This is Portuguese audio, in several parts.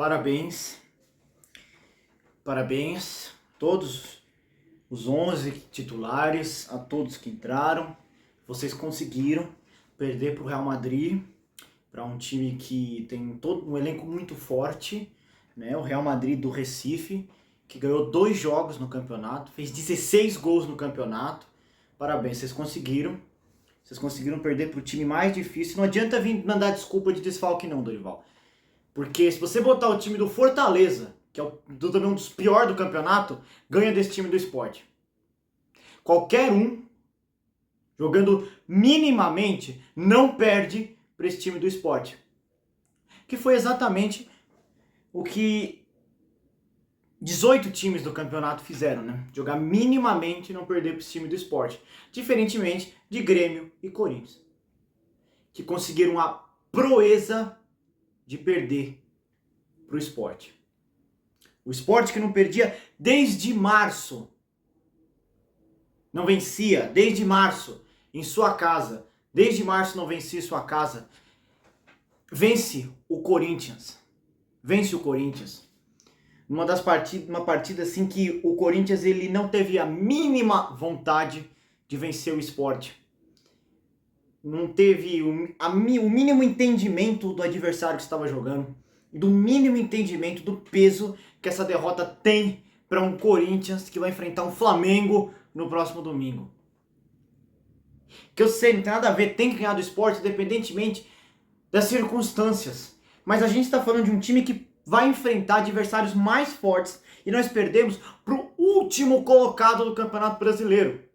Parabéns, parabéns todos os 11 titulares, a todos que entraram. Vocês conseguiram perder para o Real Madrid, para um time que tem todo um elenco muito forte, né? O Real Madrid do Recife, que ganhou 2 jogos no campeonato, fez 16 gols no campeonato. Parabéns, vocês conseguiram. Vocês conseguiram perder para o time mais difícil. Não adianta vir mandar desculpa de desfalque não, Dorival. Porque se você botar o time do Fortaleza, que é também um dos piores do campeonato, ganha desse time do Sport. Qualquer um, jogando minimamente, não perde para esse time do Sport. Que foi exatamente o que 18 times do campeonato fizeram, né? Jogar minimamente e não perder para esse time do Sport. Diferentemente de Grêmio e Corinthians, que conseguiram a proeza de perder para o Sport. O Sport que não perdia desde março. Não vencia desde março em sua casa. Desde março não vencia em sua casa. Vence o Corinthians. Vence o Corinthians. Uma partida assim que o Corinthians ele não teve a mínima vontade de vencer o Sport. Não teve o mínimo entendimento do adversário que estava jogando, do mínimo entendimento do peso que essa derrota tem para um Corinthians que vai enfrentar um Flamengo no próximo domingo. Que eu sei, não tem nada a ver, tem que ganhar do Sport independentemente das circunstâncias. Mas a gente está falando de um time que vai enfrentar adversários mais fortes e nós perdemos para o último colocado do Campeonato Brasileiro.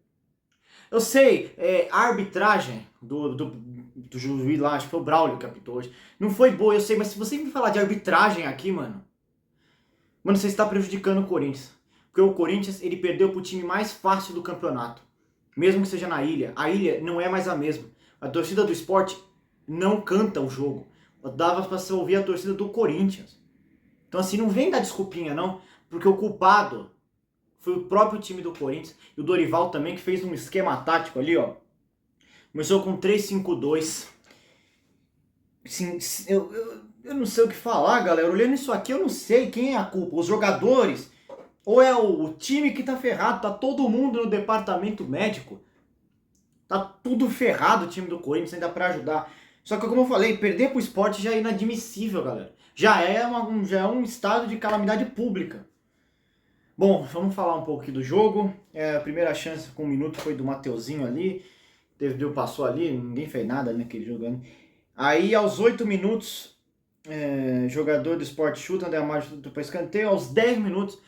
Eu sei, a arbitragem do juiz lá, acho que foi o Braulio que apitou hoje, não foi boa, eu sei, mas se você me falar de arbitragem aqui, mano, você está prejudicando o Corinthians. Porque o Corinthians, ele perdeu pro time mais fácil do campeonato. Mesmo que seja na Ilha. A Ilha não é mais a mesma. A torcida do Sport não canta o jogo. Dava pra você ouvir a torcida do Corinthians. Então assim, não vem dar desculpinha não, porque o culpado foi o próprio time do Corinthians. E o Dorival também, que fez um esquema tático ali, ó. Começou com 3-5-2. Sim, eu não sei o que falar, galera. Olhando isso aqui, eu não sei quem é a culpa. Os jogadores? Ou é o time que tá ferrado? Tá todo mundo no departamento médico. Tá tudo ferrado o time do Corinthians, ainda pra ajudar. Só que como eu falei, perder pro Sport já é inadmissível, galera. Já é um estado de calamidade pública. Bom, vamos falar um pouco aqui do jogo. A primeira chance com 1 minuto foi do Mateuzinho ali. Deu passou ali, ninguém fez nada naquele jogo. Aí aos 8 minutos, jogador do Sport chuta, André Amaro chuta para escanteio. Aos 10 minutos,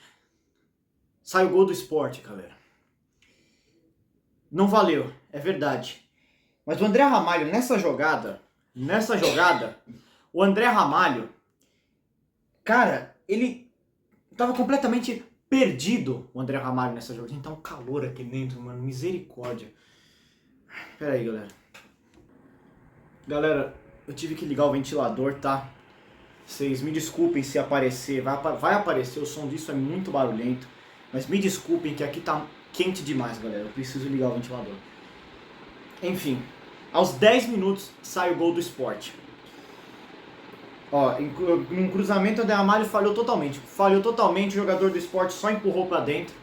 sai o gol do Sport, galera. Não valeu, é verdade. Mas o André Ramalho, nessa jogada, o André Ramalho, cara, ele tava completamente perdido, o André Ramalho nessa jogada. Gente, tá um calor aqui dentro, mano, misericórdia. Pera aí, galera. Galera, eu tive que ligar o ventilador, tá? Vocês me desculpem se aparecer, vai aparecer, o som disso é muito barulhento. Mas me desculpem que aqui tá quente demais, galera. Eu preciso ligar o ventilador. Enfim, aos 10 minutos sai o gol do Sport. Ó, num cruzamento o André Ramalho falhou totalmente. O jogador do Sport só empurrou pra dentro.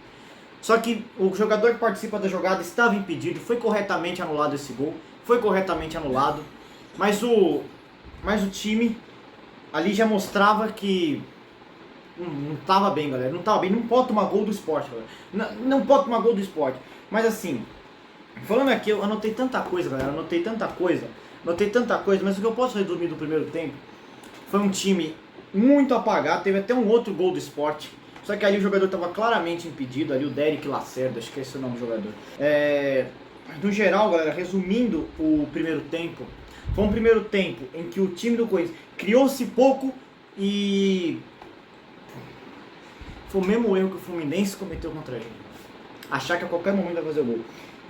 Só que o jogador que participa da jogada estava impedido, foi corretamente anulado esse gol. Foi corretamente anulado. Mas o time ali já mostrava que não tava bem, galera. Não tava bem. Não pode tomar gol do Sport, galera. Não pode tomar gol do Sport. Mas assim, falando aqui, eu anotei tanta coisa, galera. Anotei tanta coisa. Mas o que eu posso resumir do primeiro tempo foi um time muito apagado. Teve até um outro gol do Sport. Só que ali o jogador estava claramente impedido. Ali o Derek Lacerda, acho que esse é o nome do jogador. No geral, galera, resumindo o primeiro tempo, foi um primeiro tempo em que o time do Corinthians criou-se pouco e foi o mesmo erro que o Fluminense cometeu contra ele. Achar que a qualquer momento vai fazer o gol.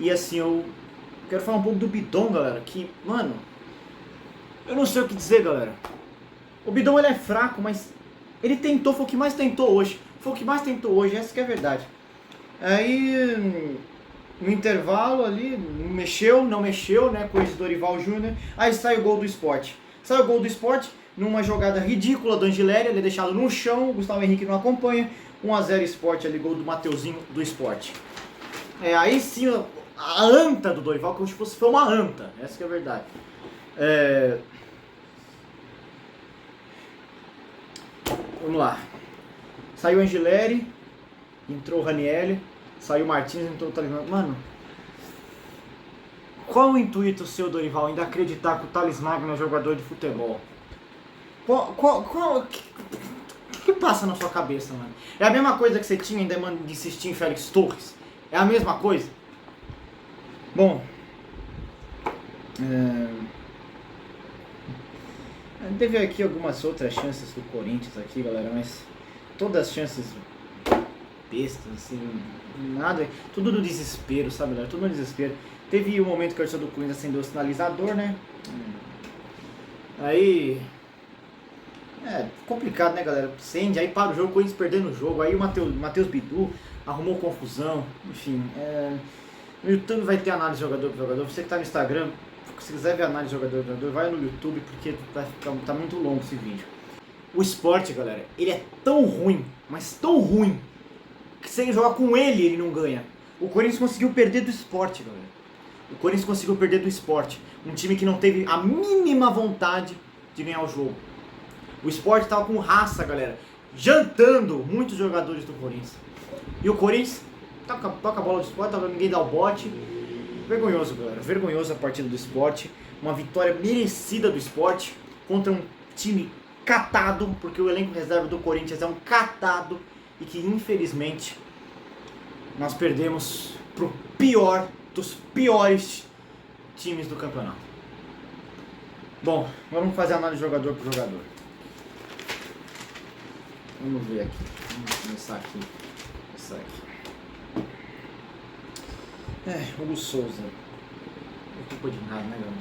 E assim, eu quero falar um pouco do Bidon, galera, que, mano, eu não sei o que dizer, galera. O Bidon, ele é fraco, mas ele tentou, foi o que mais tentou hoje. Essa que é a verdade. Aí, no intervalo ali, não mexeu, né, coisa do Dorival Júnior. Aí sai o gol do Sport. numa jogada ridícula do Angileri, ele é deixado no chão, o Gustavo Henrique não acompanha, 1-0 Sport, ali gol do Mateuzinho do Sport. Aí sim, a anta do Dorival, como se fosse uma anta, essa que é a verdade. Vamos lá. Saiu o Angileri, entrou o Ranieri, saiu o Martins, entrou o Talismã. Mano, qual o intuito seu, Dorival, ainda acreditar que o Thales Magno é jogador de futebol? O que passa na sua cabeça, mano? É a mesma coisa que você tinha ainda de insistir em Félix Torres? É a mesma coisa? Bom, teve aqui algumas outras chances do Corinthians aqui, galera, mas todas as chances bestas, assim, nada, tudo no desespero, sabe, galera? Tudo no desespero. Teve um momento que o torcedor do Corinthians acendeu o sinalizador, né? Aí... complicado, né, galera? Acende, aí para o jogo, o Corinthians perdendo o jogo, aí o Matheus Bidu arrumou confusão, enfim. No YouTube vai ter análise jogador por jogador. Você que tá no Instagram, se quiser ver análise jogador por jogador, vai no YouTube, porque tá muito longo esse vídeo. O Sport, galera, ele é tão ruim, mas tão ruim, que se ele jogar com ele não ganha. O Corinthians conseguiu perder do Sport, galera. O Corinthians conseguiu perder do Sport. Um time que não teve a mínima vontade de ganhar o jogo. O Sport tava com raça, galera, jantando muitos jogadores do Corinthians. E o Corinthians toca a bola do Sport, ninguém dá o bote. Vergonhoso, galera. Vergonhoso a partida do Sport. Uma vitória merecida do Sport contra um time catado, porque o elenco reserva do Corinthians é um catado e que infelizmente nós perdemos pro pior dos piores times do campeonato. Bom, vamos fazer a análise jogador por jogador. Vamos ver aqui. Vamos começar aqui. Essa aqui. Hugo Souza. Não tem culpa de nada, né, galera?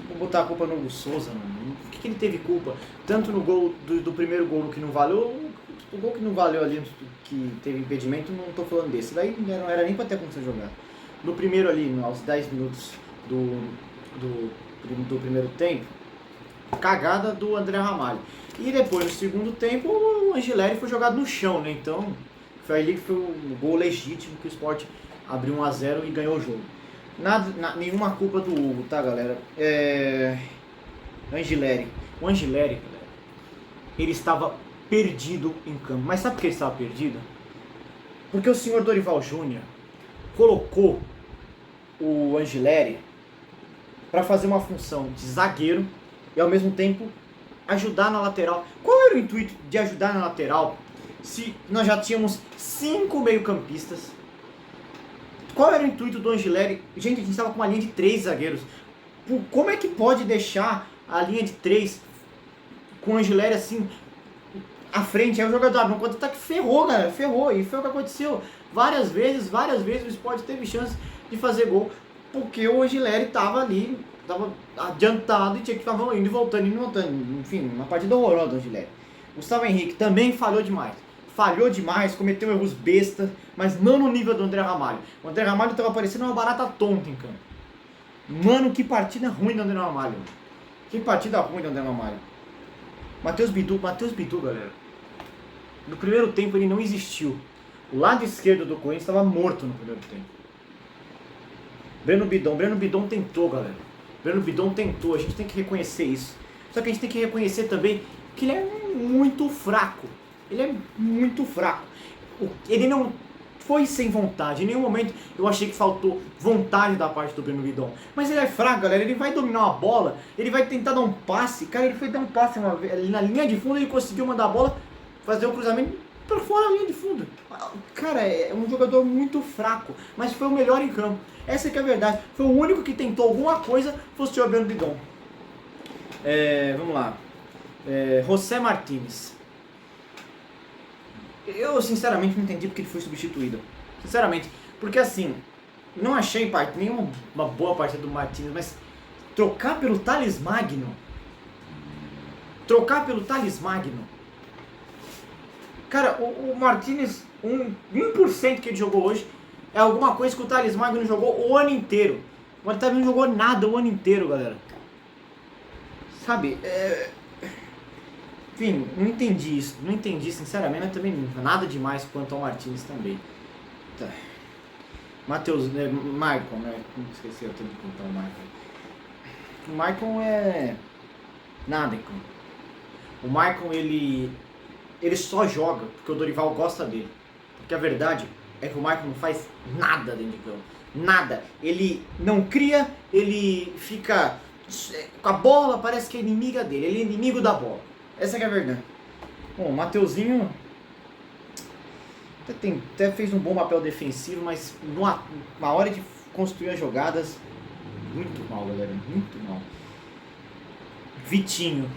Vou botar a culpa no Hugo Souza, mano. O que ele teve culpa? Tanto no gol do primeiro gol que não valeu, o gol que não valeu ali, que teve impedimento, não tô falando desse. Daí não era nem pra ter acontecido jogar. No primeiro ali, aos 10 minutos do primeiro tempo, cagada do André Ramalho. E depois, no segundo tempo, o Angileri foi jogado no chão, né? Então, foi ali que foi o gol legítimo que o Sport abriu 1-0 e ganhou o jogo. Nenhuma culpa do Hugo, tá, galera? Angileri. O Angileri, galera, ele estava perdido em campo. Mas sabe por que ele estava perdido? Porque o senhor Dorival Júnior colocou o Angileri para fazer uma função de zagueiro e ao mesmo tempo ajudar na lateral. Qual era o intuito de ajudar na lateral se nós já tínhamos 5 meio-campistas? Qual era o intuito do Angileri? Gente, a gente estava com uma linha de 3 zagueiros. Como é que pode deixar a linha de 3 com o Angileri assim à frente? Aí o jogador abre um contra-ataque, ferrou, galera, ferrou. E foi o que aconteceu. Várias vezes o Sport teve chance de fazer gol, porque o Angileri estava ali, estava adiantado e tinha que ficar indo e voltando. Enfim, uma partida horrorosa do Angileri. Gustavo Henrique também falhou demais, cometeu erros bestas, mas não no nível do André Ramalho. O André Ramalho estava parecendo uma barata tonta em campo. Mano, que partida ruim do André Ramalho. Que partida ruim do André Ramalho. Matheus Bidu, galera. No primeiro tempo ele não existiu. O lado esquerdo do Corinthians estava morto no primeiro tempo. Breno Bidon tentou, galera. Breno Bidon tentou, a gente tem que reconhecer isso. Só que a gente tem que reconhecer também que ele é muito fraco. Ele não foi sem vontade. Em nenhum momento eu achei que faltou vontade da parte do Breno Bidon. Mas ele é fraco, galera. Ele vai dominar uma bola, ele vai tentar dar um passe. Cara, ele foi dar um passe uma vez, ali na linha de fundo, ele conseguiu mandar a bola, fazer o cruzamento para fora da linha de fundo. Cara, é um jogador muito fraco, mas foi o melhor em campo. Essa que é a verdade. Foi o único que tentou alguma coisa, foi o senhor Breno Bidon. Vamos lá. José Martínez. Eu sinceramente não entendi porque ele foi substituído. Sinceramente. Porque assim, não achei nenhuma boa partida do Martínez, mas trocar pelo Thales Magno. Cara, o Martínez, 1% que ele jogou hoje é alguma coisa que o Thales Magno jogou o ano inteiro. O Martínez não jogou nada o ano inteiro, galera. Sabe, Enfim, não entendi isso. Não entendi, sinceramente, mas também nada demais quanto ao Martinez também. Tá. Matheus, Michael, né? Não esqueci, eu tenho que contar o Michael. O Michael é nada, cara. O Michael, ele só joga porque o Dorival gosta dele. Porque a verdade é que o Michael não faz nada dentro de campo. Nada. Ele não cria, ele fica com a bola, parece que é inimiga dele. Ele é inimigo da bola. Essa que é a verdade. Bom, o Mateuzinho até fez um bom papel defensivo, mas na hora de construir as jogadas, muito mal, galera. Muito mal. Vitinho.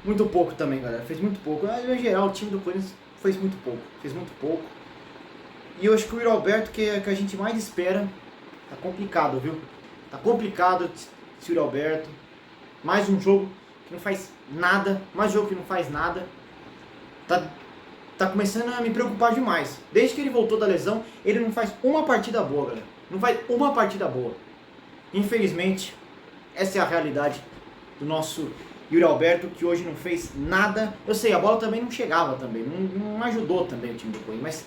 Muito pouco também, galera. Fez muito pouco. Em geral, o time do Corinthians fez muito pouco. Fez muito pouco. E eu acho que o Yuri Alberto, que a gente mais espera, tá complicado, viu? Tá complicado esse Yuri Alberto. Mais um jogo que não faz nada. Mais um jogo que não faz nada. Tá começando a me preocupar demais. Desde que ele voltou da lesão, ele não faz uma partida boa, galera. Não faz uma partida boa. Infelizmente, essa é a realidade do nosso Yuri Alberto, que hoje não fez nada. Eu sei, a bola também não chegava também, não ajudou também o time do Corinthians, mas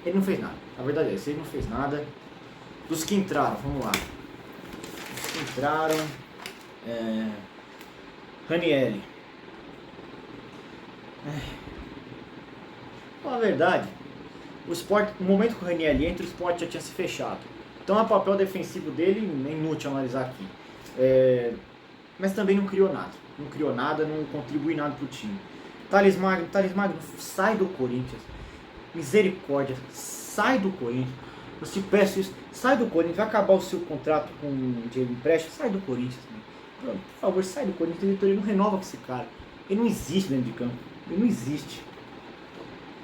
ele não fez nada. A verdade é essa, ele não fez nada. Dos que entraram, vamos lá. Dos que entraram, Ranieri. A verdade, o momento que o Ranieri entra, o Sport já tinha se fechado. Então, o papel defensivo dele é inútil analisar aqui. Mas também não criou nada. Não criou nada, não contribui nada pro time. Thales Magno, sai do Corinthians. Misericórdia, sai do Corinthians. Eu te peço isso, sai do Corinthians. Vai acabar o seu contrato de empréstimo, sai do Corinthians. Por favor, sai do Corinthians. A diretoria não renova com esse cara. Ele não existe dentro de campo. Ele não existe.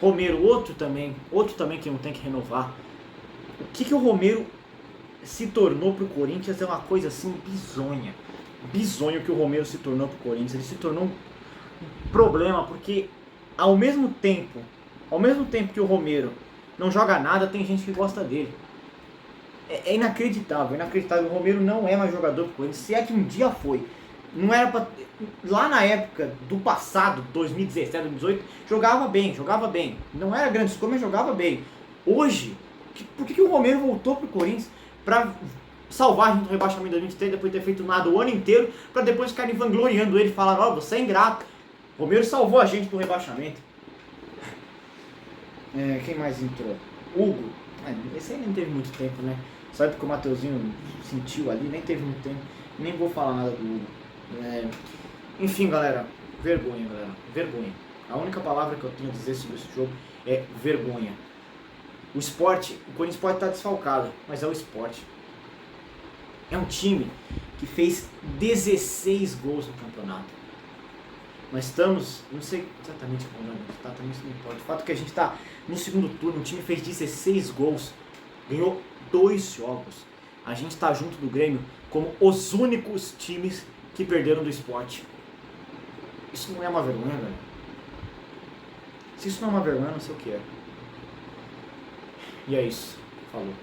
Romero, outro também que não tem que renovar. O que o Romero se tornou pro Corinthians é uma coisa assim bizonha. Bizonho que o Romero se tornou pro Corinthians. Ele se tornou um problema porque ao mesmo tempo que o Romero não joga nada, tem gente que gosta dele. É inacreditável, inacreditável. O Romero não é mais jogador pro Corinthians, se é que um dia foi. Não era pra... Lá na época do passado, 2017, 2018, jogava bem. Não era grande coisa, mas jogava bem. Hoje, por que o Romero voltou pro Corinthians pra salvar a gente do rebaixamento de 2023, depois de ter feito nada o ano inteiro, pra depois ficarem vangloriando ele e falar, ó, você é ingrato. Romero salvou a gente do rebaixamento. Quem mais entrou? Hugo. Esse aí nem teve muito tempo, né? Sabe porque o Mateuzinho sentiu ali, nem teve muito tempo. Nem vou falar nada do Hugo. Enfim, galera, vergonha, galera. Vergonha. A única palavra que eu tenho a dizer sobre esse jogo é vergonha. O Corinthians pode estar desfalcado, mas é o Sport. É um time que fez 16 gols no campeonato. Nós estamos, não sei exatamente como exatamente não importa. O fato é que a gente está no segundo turno, o time fez 16 gols, ganhou 2 jogos. A gente está junto do Grêmio como os únicos times que perderam do Sport. Isso não é uma vergonha, velho? Se isso não é uma vergonha, não sei o que é. E é isso. Falou.